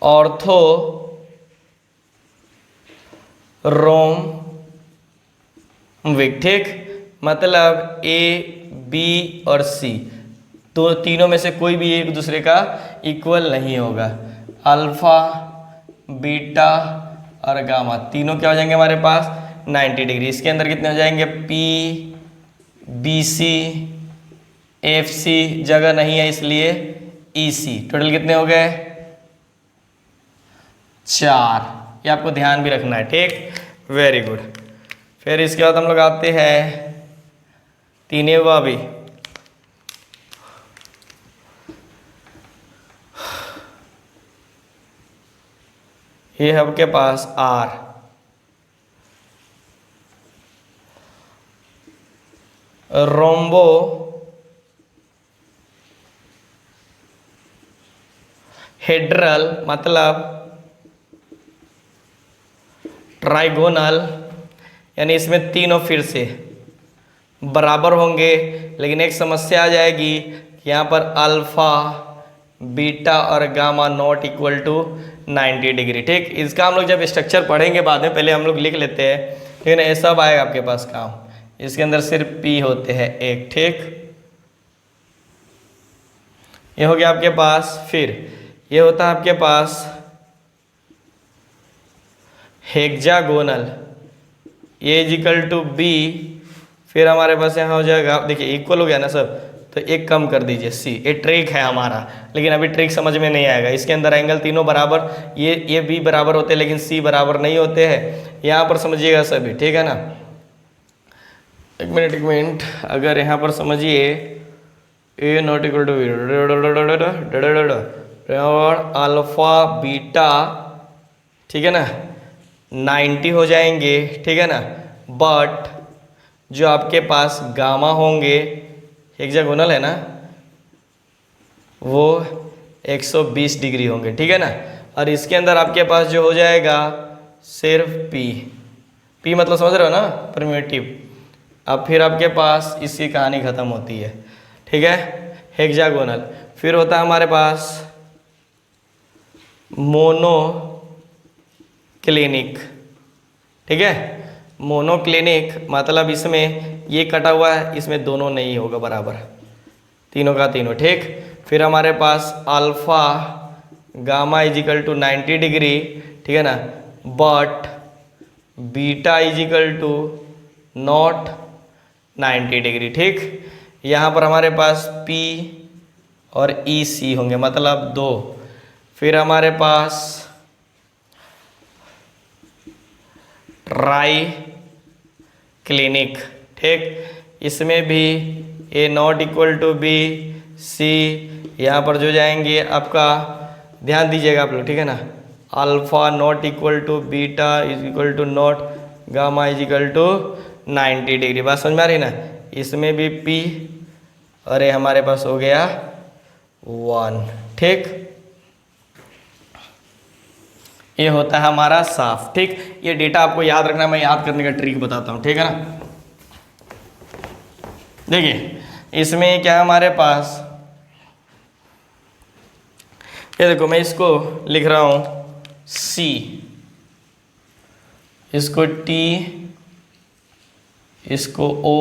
ऑर्थो रोम्बिक, ठीक, मतलब ए बी और सी तो तीनों में से कोई भी एक दूसरे का इक्वल नहीं होगा। अल्फा बीटा और गामा तीनों क्या हो जाएंगे हमारे पास 90 डिग्री। इसके अंदर कितने हो जाएंगे, P B C F C जगह नहीं है इसलिए ई सी, टोटल कितने हो गए 4। ये आपको ध्यान भी रखना है, ठीक, वेरी गुड। फिर इसके बाद हम लोग आते हैं तीनवा भी, ये है आपके पास आर, रोम्बो हेड्रल मतलब ट्राइगोनल, यानी इसमें तीनों फिर से बराबर होंगे, लेकिन एक समस्या आ जाएगी कि यहाँ पर अल्फा बीटा और gamma not equal to 90 degree, ठीक। इसका हम लोग जब स्ट्रक्चर पढ़ेंगे बाद में, पहले हम लोग लिख लेते हैं, ठीक है, ये सब आएगा आपके पास काम। इसके अंदर सिर्फ पी होते हैं एक, ठीक, ये हो गया आपके पास। फिर ये होता है आपके पास hexagonal, A equal to B, फिर हमारे पास यहाँ हो जाएगा, देखिए इक्वल हो गया ना सब, तो एक कम कर दीजिए सी, ये ट्रिक है हमारा, लेकिन अभी ट्रिक समझ में नहीं आएगा। इसके अंदर एंगल तीनों बराबर, ये भी बराबर होते हैं लेकिन सी बराबर नहीं होते हैं, यहाँ पर समझिएगा सभी, ठीक है ना। एक मिनट, अगर यहाँ पर समझिए A not equal to alpha beta, ठीक है ना, 90 हो जाएंगे, ठीक है ना, बट जो आपके पास गामा होंगे, हेक्सागोनल है ना, वो 120 डिग्री होंगे, ठीक है ना। और इसके अंदर आपके पास जो हो जाएगा सिर्फ पी मतलब समझ रहे हो ना, प्रिमिटिव। अब फिर आपके पास इसकी कहानी ख़त्म होती है, ठीक है, हेक्सागोनल। फिर होता है हमारे पास मोनोक्लिनिक, ठीक है, मोनोक्लिनिक मतलब इसमें ये कटा हुआ है, इसमें दोनों नहीं होगा बराबर, तीनों का तीनों, ठीक। फिर हमारे पास alpha gamma equal to 90 degree, ठीक है ना, but beta equal to not 90 degree, ठीक। यहाँ पर हमारे पास P और ई सी होंगे, मतलब 2। फिर हमारे पास ट्राई क्लिनिक, ठीक, इसमें भी A not equal to B C, यहाँ पर जो जाएंगे आपका, ध्यान दीजिएगा आप लोग, ठीक है ना, alpha not equal to beta is equal to not gamma is equal to 90 degree. बात समझ में आ रही ना। इसमें भी P और ये हमारे पास हो गया 1, ठीक। ये होता है हमारा साफ, ठीक। ये डेटा आपको याद रखना, मैं याद करने का ट्रिक बताता हूँ, ठीक है ना। देखिए इसमें क्या है हमारे पास, ये देखो मैं इसको लिख रहा हूँ C, इसको T, इसको O,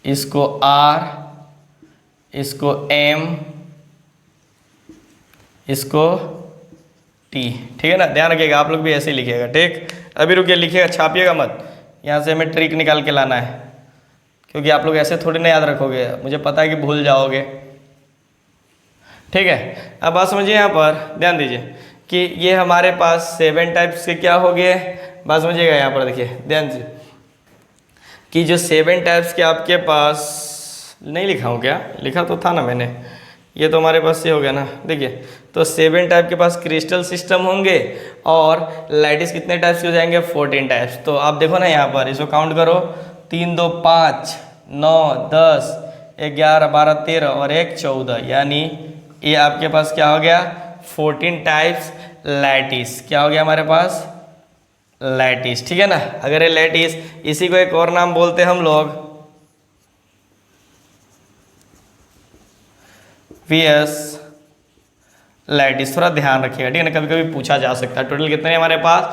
इसको R, इसको M, इसको T, ठीक है ना। ध्यान रखिएगा, आप लोग भी ऐसे ही लिखिएगा, ठीक। अभी रुकिए, लिखिएगा, छापिएगा मत, यहाँ से हमें ट्रिक निकाल के लाना है, क्योंकि आप लोग ऐसे थोड़ी ना याद रखोगे, मुझे पता है कि भूल जाओगे, ठीक है। अब बात समझिए, यहाँ पर ध्यान दीजिए कि ये हमारे पास 7 टाइप्स के क्या हो गए, बात समझिएगा। यहाँ पर देखिए ध्यान से कि जो 7 टाइप्स के आपके पास, नहीं लिखा हूँ क्या, लिखा तो था ना मैंने, ये तो हमारे पास ये हो गया ना। देखिए तो 7 टाइप के पास क्रिस्टल सिस्टम होंगे, और लैटिस कितने टाइप्स के हो जाएंगे, 14 टाइप्स। तो आप देखो ना यहाँ पर, इसको काउंट करो, 3 2 5 9 10 11 12 13 और 1 14, यानी ये आपके पास क्या हो गया, 14 टाइप्स लैटिस। क्या हो गया हमारे पास, लैटिस, ठीक है ना। अगर ये लैटिस, इसी को एक और नाम बोलते हैं हम लोग वियस लैटिस, थोड़ा ध्यान रखिएगा, ठीक है ना, कभी कभी पूछा जा सकता है। टोटल कितने हैं हमारे पास?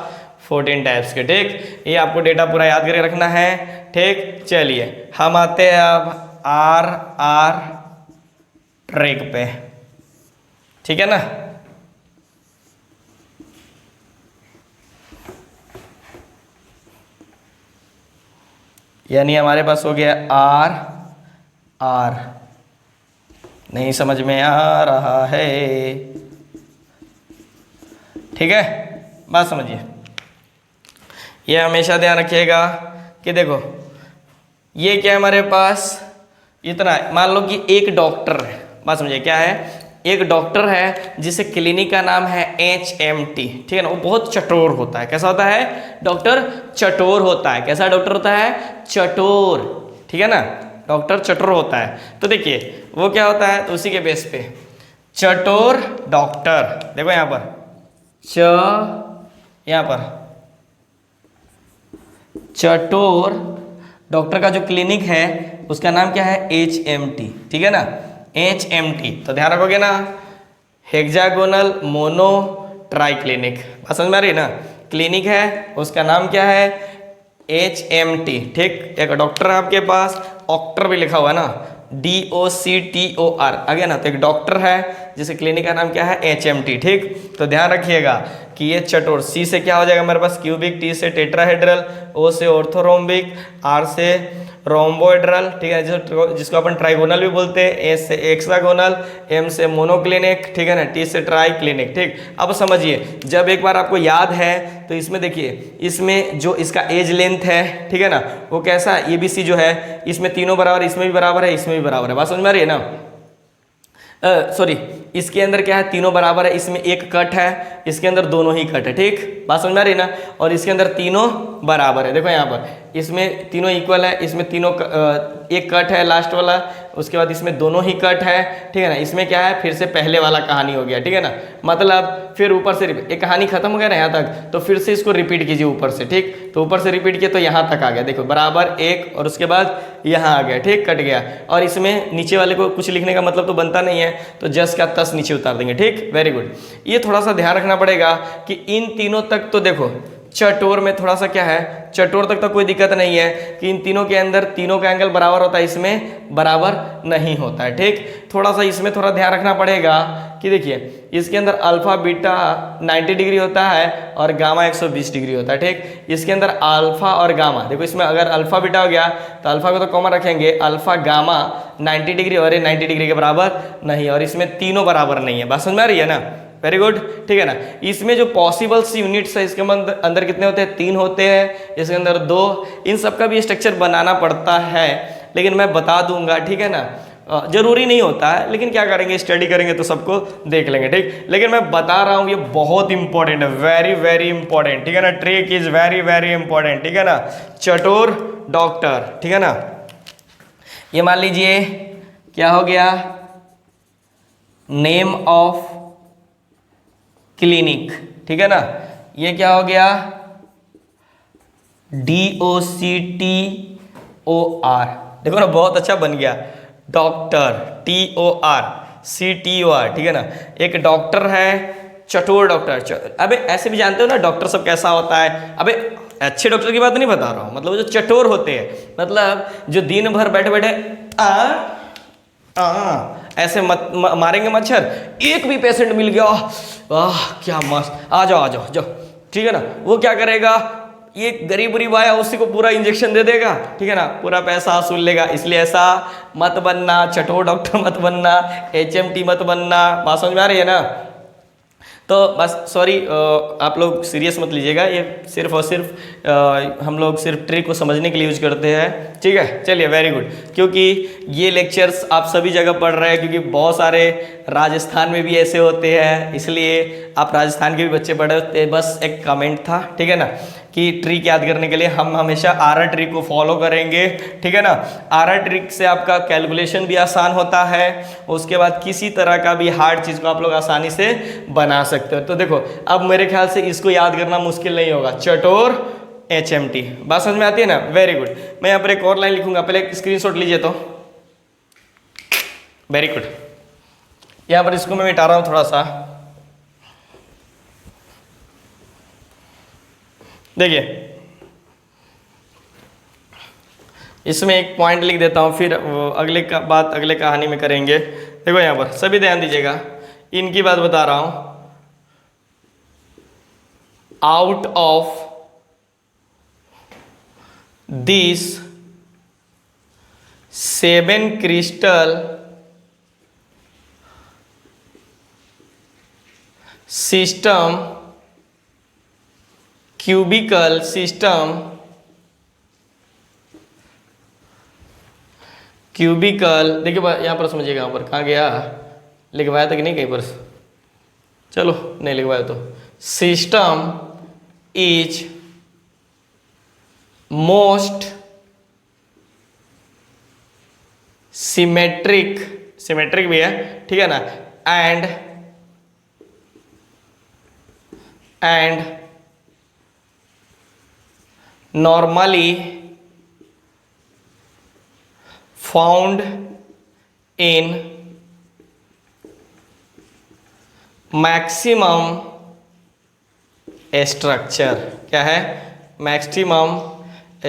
14 टाइप्स के, ठीक। ये आपको डेटा पूरा याद करके रखना है, ठीक। चलिए हम आते हैं अब आर ट्रिक पे, ठीक है ना। यानी हमारे पास हो गया आर, नहीं समझ में आ रहा है, ठीक है, बात समझिए। ये हमेशा ध्यान रखिएगा कि देखो ये क्या है हमारे पास, इतना है। मान लो कि एक डॉक्टर है, बात समझिए, क्या है, एक डॉक्टर है जिसे क्लिनिक का नाम है HMT, ठीक है ना। वो बहुत चटोर होता है, कैसा होता है डॉक्टर? चटोर होता है। कैसा डॉक्टर होता है? चटोर, ठीक है ना, डॉक्टर चटोर होता है। तो देखिए वो क्या होता है, तो उसी के बेस पे चटोर डॉक्टर, देखो यहाँ पर यहाँ पर चटोर डॉक्टर का जो क्लिनिक है उसका नाम क्या है? HMT, ठीक है ना, HMT। तो ध्यान रखोगे ना, हेक्सागोनल मोनो ट्राई क्लिनिक, समझ में आ रही है ना। क्लिनिक है उसका नाम क्या है? HMT, ठीक। एक डॉक्टर है आपके पास, ऑक्टर भी लिखा हुआ है ना, DOCTOR आ गया ना। तो एक डॉक्टर है जिसे क्लिनिक का नाम क्या है? HMT, ठीक। तो ध्यान रखिएगा कि ये चटोर, C से क्या हो जाएगा हमारे पास? क्यूबिक, T से टेट्राहेड्रल, O से ऑर्थोरोम्बिक, R से रोम्बोइड्रल, ठीक है, जिसको अपन ट्राइगोनल भी बोलते हैं, S से एक्सागोनल, M से मोनोक्लिनिक, ठीक है ना, T से ट्राई क्लिनिक, ठीक। अब समझिए, जब एक बार आपको याद है तो इसमें देखिए, इसमें जो इसका एज लेंथ है, ठीक है ना, वो कैसा है? ABC जो है इसमें तीनों बराबर, इसमें भी बराबर है, इसमें भी बराबर है, बात समझ में आ रही है ना। सॉरी, इसके अंदर क्या है? तीनों बराबर है, इसमें एक कट है, इसके अंदर दोनों ही कट है, ठीक, बात समझ में आ रही है ना। और इसके अंदर तीनों बराबर है, देखो यहाँ पर इसमें तीनों इक्वल है, इसमें तीनों एक कट है लास्ट वाला, उसके बाद इसमें दोनों ही कट है, ठीक है ना। इसमें क्या है? फिर से पहले वाला कहानी हो गया, ठीक है ना, मतलब फिर ऊपर से एक कहानी खत्म हो गया ना यहाँ तक, तो फिर से इसको रिपीट कीजिए ऊपर से, ठीक। तो ऊपर से रिपीट किया तो यहाँ तक आ गया, देखो बराबर एक, और उसके बाद यहाँ आ गया, ठीक, कट गया। और इसमें नीचे वाले को कुछ लिखने का मतलब तो बनता नहीं है, तो जस का तस नीचे उतार देंगे, ठीक, वेरी गुड। ये थोड़ा सा ध्यान रखना पड़ेगा कि इन तीनों तक तो देखो, चटोर में थोड़ा सा क्या है, चटोर तक तो कोई दिक्कत नहीं है कि इन तीनों के अंदर तीनों का एंगल बराबर होता है, इसमें बराबर नहीं होता है, ठीक। थोड़ा सा इसमें थोड़ा ध्यान रखना पड़ेगा कि देखिए इसके अंदर अल्फा बीटा 90 डिग्री होता है और गामा 120 डिग्री होता है, ठीक। इसके अंदर अल्फा और गामा, देखो इसमें अगर अल्फा बीटा हो गया तो अल्फा को तो कॉमन रखेंगे, अल्फा गामा 90 डिग्री और ये 90 डिग्री के बराबर नहीं, और इसमें तीनों बराबर नहीं है, बात समझ में आ रही है ना, वेरी गुड, ठीक है ना। इसमें जो पॉसिबल्स यूनिट्स है इसके अंदर कितने होते हैं? 3 होते हैं, इसके अंदर 2। इन सब का भी स्ट्रक्चर बनाना पड़ता है, लेकिन मैं बता दूंगा, ठीक है ना, जरूरी नहीं होता है, लेकिन क्या करेंगे, स्टडी करेंगे तो सबको देख लेंगे, ठीक। लेकिन मैं बता रहा हूँ ये बहुत इंपॉर्टेंट है, वेरी वेरी इंपॉर्टेंट, ठीक है ना, trick is very very important, ठीक है ना। चटोर डॉक्टर, ठीक है ना। ये मान लीजिए क्या हो गया, नेम ऑफ क्लिनिक, ठीक है ना। ये क्या हो गया, DOCTOR, देखो ना बहुत अच्छा बन गया, डॉक्टर, TORCTOR, ठीक है ना। एक डॉक्टर है, चटोर डॉक्टर। अबे ऐसे भी जानते हो ना डॉक्टर सब कैसा होता है, अबे अच्छे डॉक्टर की बात नहीं बता रहा हूँ, मतलब जो चटोर होते हैं, मतलब जो दिन भर बैठे बैठे ऐसे मारेंगे मच्छर, एक भी पेशेंट मिल गया, क्या मस्त, आ जाओ जाओ, ठीक है ना। वो क्या करेगा, ये गरीब गरीब आया उसी को पूरा इंजेक्शन दे देगा, ठीक है ना, पूरा पैसा वसूल लेगा। इसलिए ऐसा मत बनना, चटोर डॉक्टर मत बनना, HMT मत बनना, बात समझ में आ रही है ना। तो बस सॉरी, आप लोग सीरियस मत लीजिएगा, ये सिर्फ और सिर्फ हम लोग सिर्फ ट्रिक को समझने के लिए यूज करते हैं, ठीक है। चलिए वेरी गुड, क्योंकि ये लेक्चर्स आप सभी जगह पढ़ रहे हैं, क्योंकि बहुत सारे राजस्थान में भी ऐसे होते हैं, इसलिए आप राजस्थान के भी बच्चे पढ़े होते। बस एक कमेंट था, ठीक है ना, कि ट्रिक याद करने के लिए हम हमेशा RR ट्रिक को फॉलो करेंगे, ठीक है ना। RR ट्रिक से आपका कैलकुलेशन भी आसान होता है, उसके बाद किसी तरह का भी हार्ड चीज़ को आप लोग आसानी से बना सकते हो। तो देखो अब मेरे ख्याल से इसको याद करना मुश्किल नहीं होगा, चटोर HMT, बात समझ में आती है ना, वेरी गुड। मैं यहाँ पर एक और लाइन लिखूंगा, पहले एक स्क्रीनशॉट लीजिए, तो वेरी गुड। यहाँ पर इसको मैं मिटा रहा हूँ थोड़ा सा, देखिए इसमें एक पॉइंट लिख देता हूँ, फिर अगले का बात अगले कहानी में करेंगे। देखो यहाँ पर सभी ध्यान दीजिएगा, इनकी बात बता रहा हूँ। Out of this 7 crystal system, cubical system, cubical, देखिए यहाँ पर समझिएगा, यहाँ पर कहाँ गया, लिखवाया था कि नहीं कहीं पर, चलो नहीं लिखवाया तो। System is most symmetric, symmetric भी है, ठीक है ना, and normally found in maximum structure, क्या है, मैक्सिमम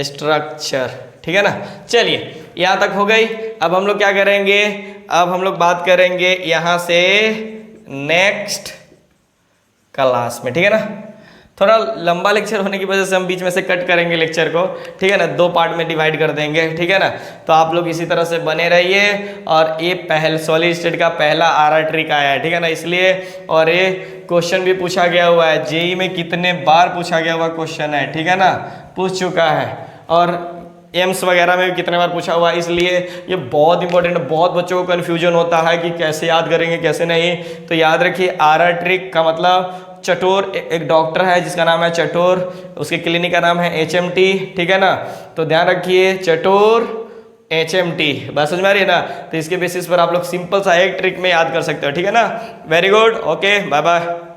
स्ट्रक्चर, ठीक है ना। चलिए यहाँ तक हो गई। अब हम लोग क्या करेंगे, अब हम लोग बात करेंगे यहाँ से नेक्स्ट क्लास में, ठीक है ना। थोड़ा लंबा लेक्चर होने की वजह से हम बीच में से कट करेंगे लेक्चर को, ठीक है ना, 2 पार्ट में डिवाइड कर देंगे, ठीक है ना। तो आप लोग इसी तरह से बने रहिए। और ये पहले सॉलिड स्टेट का पहला आरा ट्रिक आया है, ठीक है ना, इसलिए। और ये क्वेश्चन भी पूछा गया हुआ है, जेई में कितने बार पूछा गया हुआ क्वेश्चन है, ठीक है ना, पूछ चुका है। और एम्स वगैरह में भी कितने बार पूछा हुआ है, इसलिए ये बहुत इंपॉर्टेंट है। बहुत बच्चों को कन्फ्यूजन होता है कि कैसे याद करेंगे कैसे नहीं। तो याद रखिए, आरा ट्रिक का मतलब चटोर, एक डॉक्टर है जिसका नाम है चटोर, उसके क्लिनिक का नाम है HMT, ठीक है ना। तो ध्यान रखिए, चटोर HMT, बस समझ में आ रही है ना। तो इसके बेसिस पर आप लोग सिंपल सा एक ट्रिक में याद कर सकते हो, ठीक है ना। Very good, okay, bye bye.